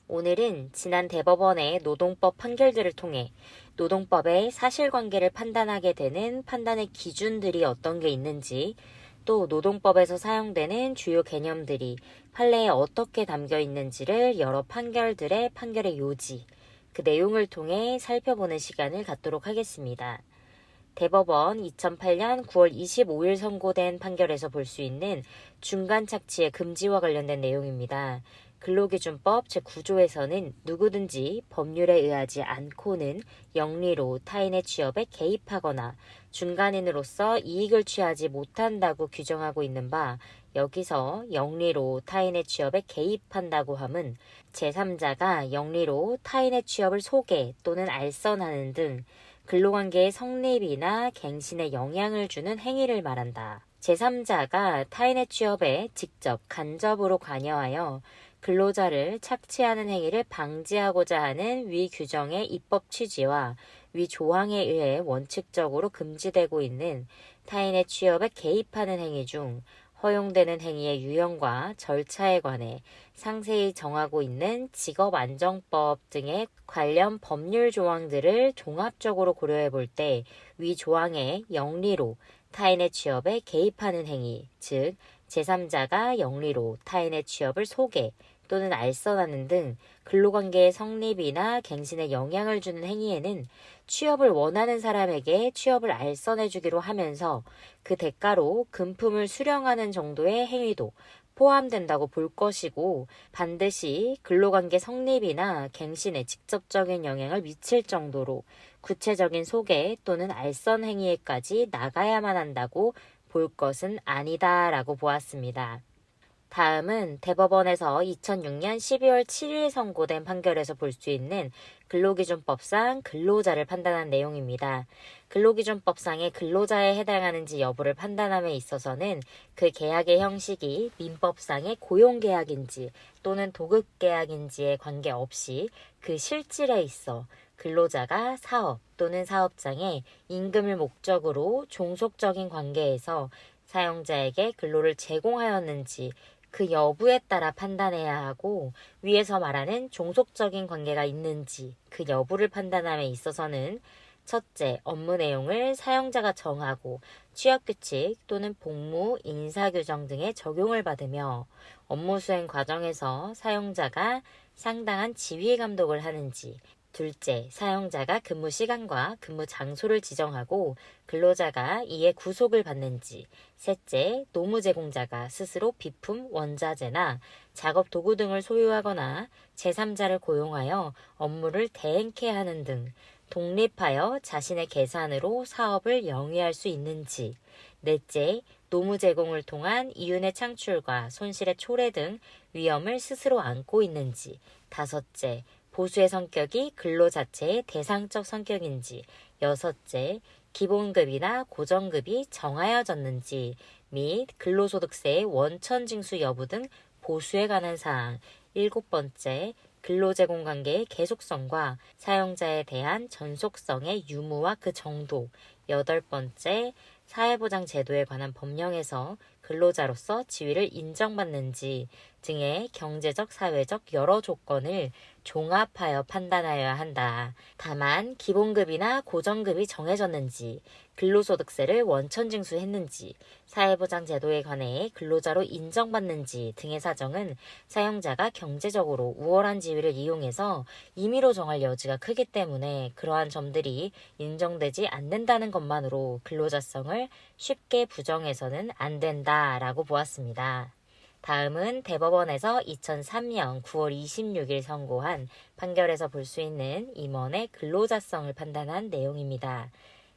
오늘은 지난 대법원의 노동법 판결들을 통해 노동법의 사실관계를 판단하게 되는 판단의 기준들이 어떤 게 있는지, 또 노동법에서 사용되는 주요 개념들이 판례에 어떻게 담겨 있는지를 여러 판결들의 판결의 요지, 그 내용을 통해 살펴보는 시간을 갖도록 하겠습니다. 대법원 2008년 9월 25일 선고된 판결에서 볼 수 있는 중간 착취의 금지와 관련된 내용입니다. 근로기준법 제9조에서는 누구든지 법률에 의하지 않고는 영리로 타인의 취업에 개입하거나 중간인으로서 이익을 취하지 못한다고 규정하고 있는 바, 여기서 영리로 타인의 취업에 개입한다고 함은 제3자가 영리로 타인의 취업을 소개 또는 알선하는 등 근로관계의 성립이나 갱신에 영향을 주는 행위를 말한다. 제3자가 타인의 취업에 직접 간접으로 관여하여 근로자를 착취하는 행위를 방지하고자 하는 위 규정의 입법 취지와 위 조항에 의해 원칙적으로 금지되고 있는 타인의 취업에 개입하는 행위 중 허용되는 행위의 유형과 절차에 관해 상세히 정하고 있는 직업안정법 등의 관련 법률 조항들을 종합적으로 고려해 볼 때 위 조항의 영리로 타인의 취업에 개입하는 행위, 즉 제3자가 영리로 타인의 취업을 소개 또는 알선하는 등 근로관계의 성립이나 갱신에 영향을 주는 행위에는 취업을 원하는 사람에게 취업을 알선해주기로 하면서 그 대가로 금품을 수령하는 정도의 행위도 포함된다고 볼 것이고, 반드시 근로관계 성립이나 갱신에 직접적인 영향을 미칠 정도로 구체적인 소개 또는 알선 행위에까지 나가야만 한다고 볼 것은 아니다라고 보았습니다. 다음은 대법원에서 2006년 12월 7일 선고된 판결에서 볼 수 있는 근로기준법상 근로자를 판단한 내용입니다. 근로기준법상의 근로자에 해당하는지 여부를 판단함에 있어서는 그 계약의 형식이 민법상의 고용계약인지 또는 도급계약인지에 관계없이 그 실질에 있어 근로자가 사업 또는 사업장에 임금을 목적으로 종속적인 관계에서 사용자에게 근로를 제공하였는지 그 여부에 따라 판단해야 하고, 위에서 말하는 종속적인 관계가 있는지 그 여부를 판단함에 있어서는 첫째, 업무 내용을 사용자가 정하고 취업규칙 또는 복무, 인사규정 등의 적용을 받으며 업무 수행 과정에서 사용자가 상당한 지휘 감독을 하는지, 둘째, 사용자가 근무 시간과 근무 장소를 지정하고 근로자가 이에 구속을 받는지, 셋째, 노무 제공자가 스스로 비품, 원자재나 작업 도구 등을 소유하거나 제3자를 고용하여 업무를 대행케 하는 등 독립하여 자신의 계산으로 사업을 영위할 수 있는지, 넷째, 노무 제공을 통한 이윤의 창출과 손실의 초래 등 위험을 스스로 안고 있는지, 다섯째, 보수의 성격이 근로 자체의 대상적 성격인지, 여섯째, 기본급이나 고정급이 정하여졌는지 및 근로소득세의 원천징수 여부 등 보수에 관한 사항, 일곱 번째, 근로제공관계의 계속성과 사용자에 대한 전속성의 유무와 그 정도, 여덟 번째, 사회보장제도에 관한 법령에서 근로자로서 지위를 인정받는지 등의 경제적, 사회적 여러 조건을 종합하여 판단하여야 한다. 다만 기본급이나 고정급이 정해졌는지, 근로소득세를 원천징수했는지, 사회보장제도에 관해 근로자로 인정받는지 등의 사정은 사용자가 경제적으로 우월한 지위를 이용해서 임의로 정할 여지가 크기 때문에 그러한 점들이 인정되지 않는다는 것만으로 근로자성을 쉽게 부정해서는 안 된다라고 보았습니다. 다음은 대법원에서 2003년 9월 26일 선고한 판결에서 볼 수 있는 임원의 근로자성을 판단한 내용입니다.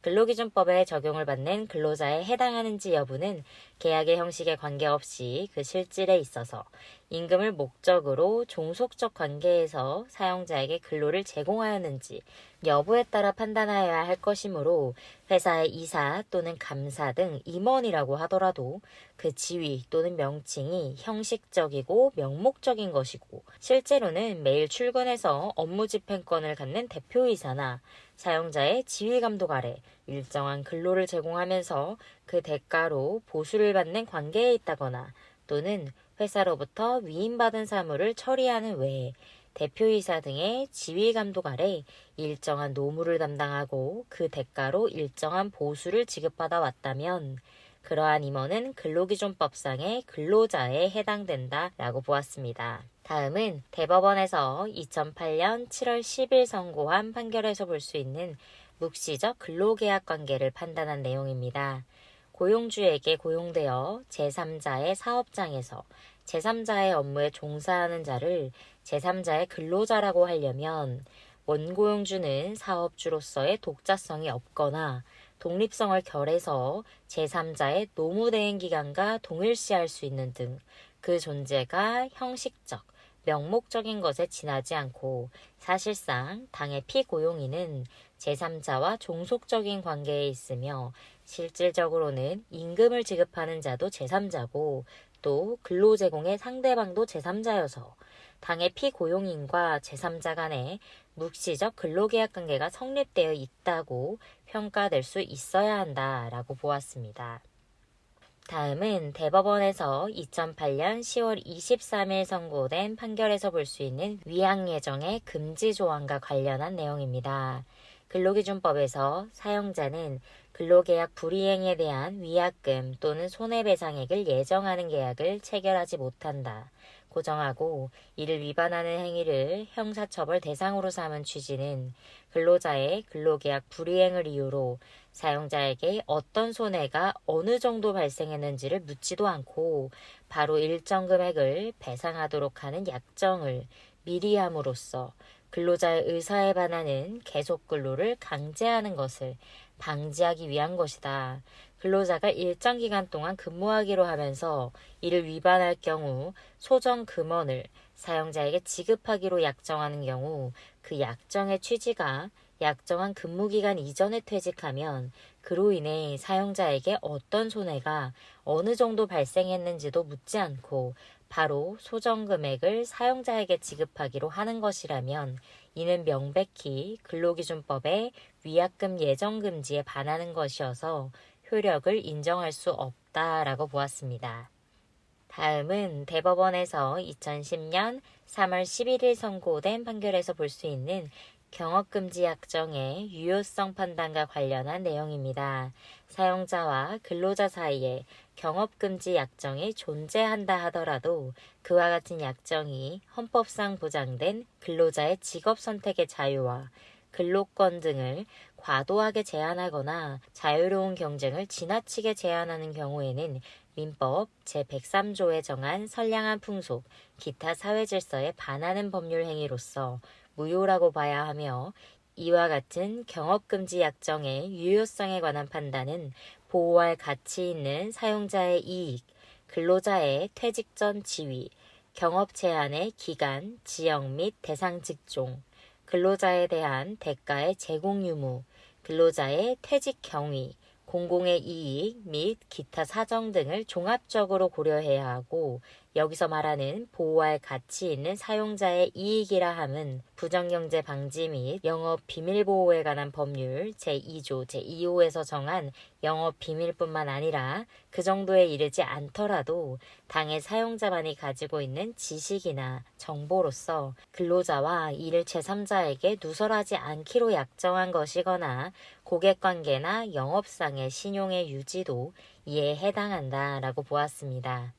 근로기준법에 적용을 받는 근로자에 해당하는지 여부는 계약의 형식에 관계없이 그 실질에 있어서 임금을 목적으로 종속적 관계에서 사용자에게 근로를 제공하였는지 여부에 따라 판단하여야 할 것이므로, 회사의 이사 또는 감사 등 임원이라고 하더라도 그 지위 또는 명칭이 형식적이고 명목적인 것이고, 실제로는 매일 출근해서 업무 집행권을 갖는 대표이사나 사용자의 지휘 감독 아래 일정한 근로를 제공하면서 그 대가로 보수를 받는 관계에 있다거나, 또는 회사로부터 위임받은 사무를 처리하는 외에 대표이사 등의 지휘감독 아래 일정한 노무를 담당하고 그 대가로 일정한 보수를 지급받아 왔다면 그러한 임원은 근로기준법상의 근로자에 해당된다라고 보았습니다. 다음은 대법원에서 2008년 7월 10일 선고한 판결에서 볼 수 있는 묵시적 근로계약 관계를 판단한 내용입니다. 고용주에게 고용되어 제3자의 사업장에서 제3자의 업무에 종사하는 자를 제3자의 근로자라고 하려면 원고용주는 사업주로서의 독자성이 없거나 독립성을 결해서 제3자의 노무대행 기간과 동일시할 수 있는 등 그 존재가 형식적, 명목적인 것에 지나지 않고 사실상 당의 피고용인은 제3자와 종속적인 관계에 있으며 실질적으로는 임금을 지급하는 자도 제3자고 또 근로 제공의 상대방도 제3자여서 당의 피고용인과 제3자 간의 묵시적 근로계약 관계가 성립되어 있다고 평가될 수 있어야 한다라고 보았습니다. 다음은 대법원에서 2008년 10월 23일 선고된 판결에서 볼 수 있는 위약 예정의 금지 조항과 관련한 내용입니다. 근로기준법에서 사용자는 근로계약 불이행에 대한 위약금 또는 손해배상액을 예정하는 계약을 체결하지 못한다. 고정하고 이를 위반하는 행위를 형사처벌 대상으로 삼은 취지는 근로자의 근로계약 불이행을 이유로 사용자에게 어떤 손해가 어느 정도 발생했는지를 묻지도 않고 바로 일정 금액을 배상하도록 하는 약정을 미리 함으로써 근로자의 의사에 반하는 계속 근로를 강제하는 것을 방지하기 위한 것이다. 근로자가 일정 기간 동안 근무하기로 하면서 이를 위반할 경우 소정 금원을 사용자에게 지급하기로 약정하는 경우 그 약정의 취지가 약정한 근무기간 이전에 퇴직하면 그로 인해 사용자에게 어떤 손해가 어느 정도 발생했는지도 묻지 않고 바로 소정 금액을 사용자에게 지급하기로 하는 것이라면 이는 명백히 근로기준법의 위약금 예정 금지에 반하는 것이어서 효력을 인정할 수 없다라고 보았습니다. 다음은 대법원에서 2010년 3월 11일 선고된 판결에서 볼 수 있는 경업금지 약정의 유효성 판단과 관련한 내용입니다. 사용자와 근로자 사이에 경업금지 약정이 존재한다 하더라도 그와 같은 약정이 헌법상 보장된 근로자의 직업 선택의 자유와 근로권 등을 과도하게 제한하거나 자유로운 경쟁을 지나치게 제한하는 경우에는 민법 제103조에 정한 선량한 풍속, 기타 사회질서에 반하는 법률 행위로서 무효라고 봐야 하며 이와 같은 경업금지 약정의 유효성에 관한 판단은 보호할 가치 있는 사용자의 이익, 근로자의 퇴직 전 지위, 경업 제한의 기간, 지역 및 대상 직종, 근로자에 대한 대가의 제공 유무, 근로자의 퇴직 경위, 공공의 이익 및 기타 사정 등을 종합적으로 고려해야 하고 여기서 말하는 보호할 가치 있는 사용자의 이익이라 함은 부정경제 방지 및 영업 비밀 보호에 관한 법률 제2조 제2호에서 정한 영업 비밀뿐만 아니라 그 정도에 이르지 않더라도 당의 사용자만이 가지고 있는 지식이나 정보로서 근로자와 이를 제3자에게 누설하지 않기로 약정한 것이거나 고객관계나 영업상의 신용의 유지도 이에 해당한다라고 보았습니다.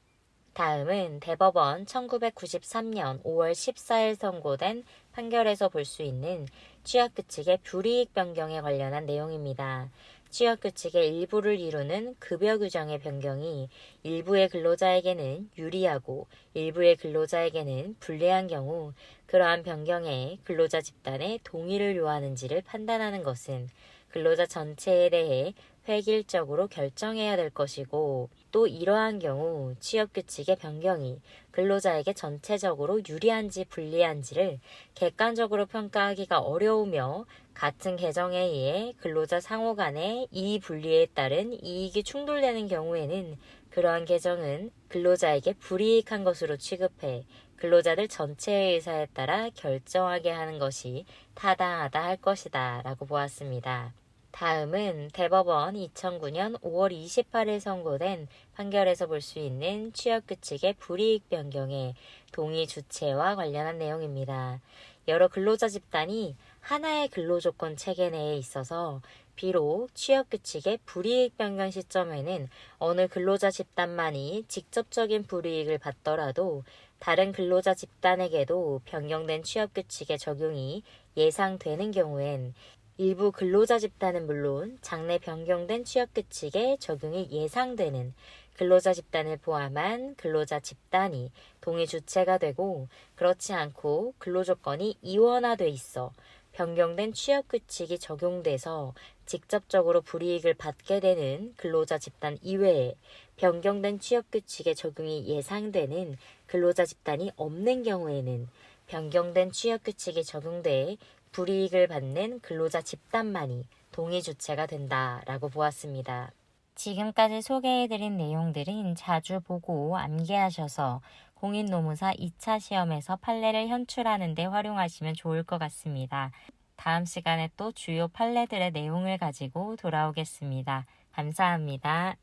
다음은 대법원 1993년 5월 14일 선고된 판결에서 볼 수 있는 취약규칙의 불이익 변경에 관련한 내용입니다. 취약규칙의 일부를 이루는 급여 규정의 변경이 일부의 근로자에게는 유리하고 일부의 근로자에게는 불리한 경우 그러한 변경에 근로자 집단의 동의를 요하는지를 판단하는 것은 근로자 전체에 대해 획일적으로 결정해야 될 것이고 또 이러한 경우 취업규칙의 변경이 근로자에게 전체적으로 유리한지 불리한지를 객관적으로 평가하기가 어려우며 같은 개정에 의해 근로자 상호 간의 이익분리에 따른 이익이 충돌되는 경우에는 그러한 개정은 근로자에게 불이익한 것으로 취급해 근로자들 전체의 의사에 따라 결정하게 하는 것이 타당하다 할 것이다 라고 보았습니다. 다음은 대법원 2009년 5월 28일 선고된 판결에서 볼 수 있는 취업규칙의 불이익 변경의 동의 주체와 관련한 내용입니다. 여러 근로자 집단이 하나의 근로조건 체계 내에 있어서 비록 취업규칙의 불이익 변경 시점에는 어느 근로자 집단만이 직접적인 불이익을 받더라도 다른 근로자 집단에게도 변경된 취업규칙의 적용이 예상되는 경우엔 일부 근로자 집단은 물론 장래 변경된 취업규칙의 적용이 예상되는 근로자 집단을 포함한 근로자 집단이 동의 주체가 되고, 그렇지 않고 근로조건이 이원화돼 있어 변경된 취업규칙이 적용돼서 직접적으로 불이익을 받게 되는 근로자 집단 이외에 변경된 취업규칙의 적용이 예상되는 근로자 집단이 없는 경우에는 변경된 취업규칙이 적용돼 불이익을 받는 근로자 집단만이 동의 주체가 된다라고 보았습니다. 지금까지 소개해드린 내용들은 자주 보고 암기하셔서 공인노무사 2차 시험에서 판례를 현출하는 데 활용하시면 좋을 것 같습니다. 다음 시간에 또 주요 판례들의 내용을 가지고 돌아오겠습니다. 감사합니다.